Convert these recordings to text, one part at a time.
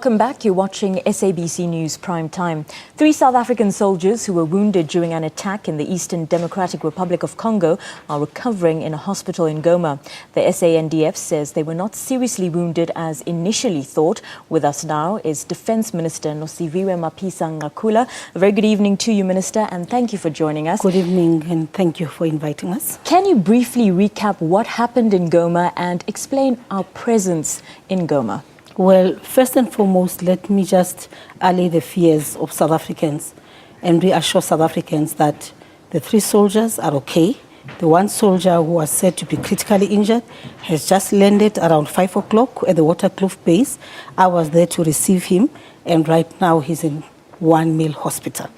Welcome back. You're watching SABC News Prime Time. 3 South African soldiers who were wounded during an attack in the Eastern Democratic Republic of Congo are recovering in a hospital in Goma. The SANDF says they were not seriously wounded as initially thought. With us now is Defence Minister Nosiviwe Mapisa-Nqakula. A very good evening to you, Minister, and thank you for joining us. Good evening, and thank you for inviting us. Can you briefly recap what happened in Goma and explain our presence in Goma? Well, first and foremost, let me just allay the fears of South Africans and reassure South Africans that the 3 soldiers are okay. The 1 soldier who was said to be critically injured has just landed around 5 o'clock at the Waterkloof base. I was there to receive him, and right now he's in One Mill Hospital.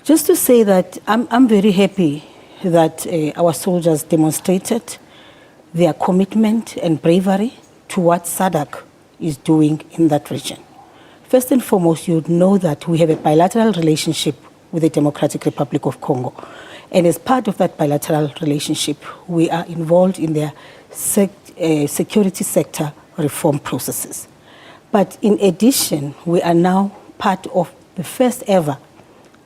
Just to say that I'm very happy that our soldiers demonstrated their commitment and bravery to what SADC is doing in that region. First and foremost, you know that we have a bilateral relationship with the Democratic Republic of Congo. And as part of that bilateral relationship, we are involved in their security sector reform processes. But in addition, we are now part of the first ever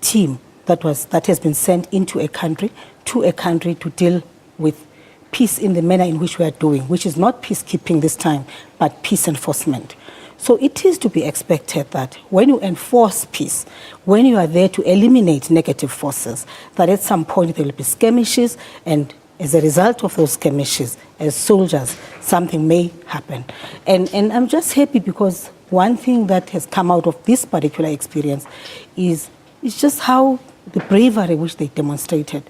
team that has been sent into a country, to deal with peace in the manner in which we are doing, which is not peacekeeping this time, but peace enforcement. So it is to be expected that when you enforce peace, when you are there to eliminate negative forces, that at some point there will be skirmishes, and as a result of those skirmishes, as soldiers, something may happen. And I'm just happy because one thing that has come out of this particular experience is just how the bravery which they demonstrated,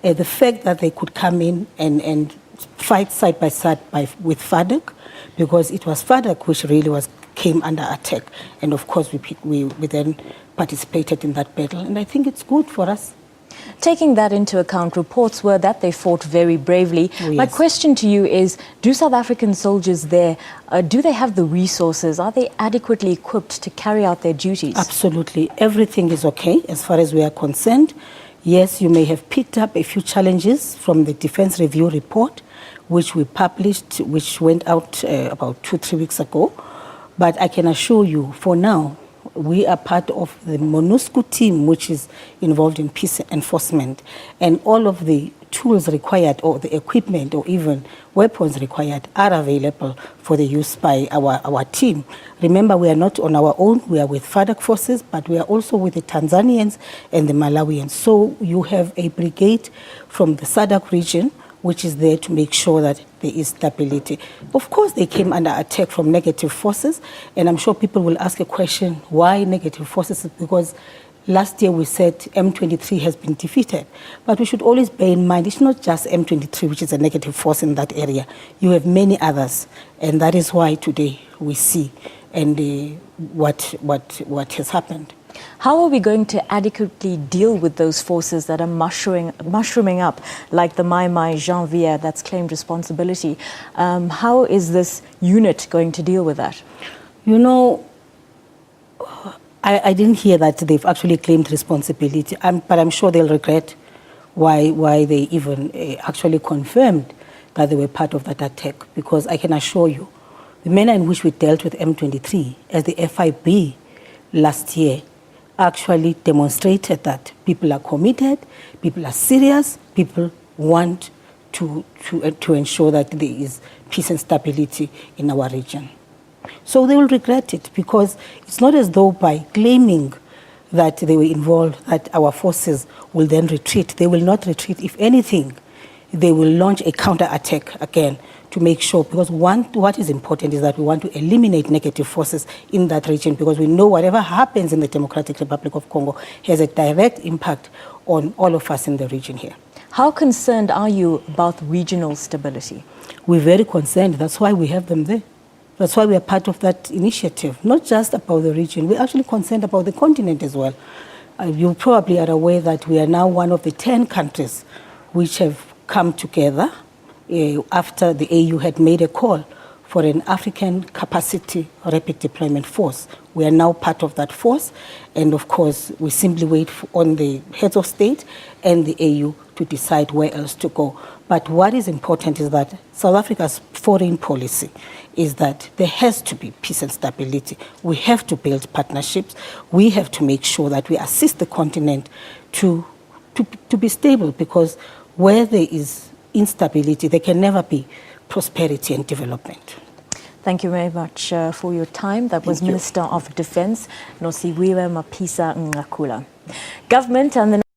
the fact that they could come in and fight side by side with SADC, because it was SADC which really came under attack. And of course, we then participated in that battle. And I think it's good for us. Taking that into account, reports were that they fought very bravely. Oh, yes. My question to you is, do South African soldiers there, do they have the resources? Are they adequately equipped to carry out their duties? Absolutely. Everything is okay as far as we are concerned. Yes, you may have picked up a few challenges from the Defense Review report, which we published, which went out about 2-3 weeks ago. But I can assure you, for now, we are part of the MONUSCO team, which is involved in peace enforcement, and all of the tools required, or the equipment, or even weapons required, are available for the use by our team. Remember, we are not on our own. We are with SADC forces, but we are also with the Tanzanians and the Malawians. So you have a brigade from the SADC region, which is there to make sure that there is stability. Of course, they came under attack from negative forces, and I'm sure people will ask a question, why negative forces? Because last year we said M23 has been defeated. But we should always bear in mind, it's not just M23, which is a negative force in that area. You have many others, and that is why today we see what has happened. How are we going to adequately deal with those forces that are mushrooming up, like the Mai Janvier that's claimed responsibility? How is this unit going to deal with that? You know, I didn't hear that they've actually claimed responsibility, but I'm sure they'll regret why they even actually confirmed that they were part of that attack, because I can assure you, the manner in which we dealt with M23 as the FIB last year actually demonstrated that people are committed, people are serious, people want to ensure that there is peace and stability in our region. So they will regret it, because it's not as though by claiming that they were involved that our forces will then retreat. They will not retreat. If anything, they will launch a counter-attack again to make sure, because what is important is that we want to eliminate negative forces in that region, because we know whatever happens in the Democratic Republic of Congo has a direct impact on all of us in the region here. How concerned are you about regional stability? We're very concerned. That's why we have them there. That's why we are part of that initiative, not just about the region. We're actually concerned about the continent as well. You probably are aware that we are now one of the 10 countries which have come together after the AU had made a call for an African capacity rapid deployment force. We are now part of that force, and of course we simply wait on the heads of state and the AU to decide where else to go. But what is important is that South Africa's foreign policy is that there has to be peace and stability. We have to build partnerships. We have to make sure that we assist the continent to be stable, because where there is instability, there can never be prosperity and development. Thank you very much for your time. That was Minister of Defence, Nosiviwe Mapisa-Nqakula. Government and the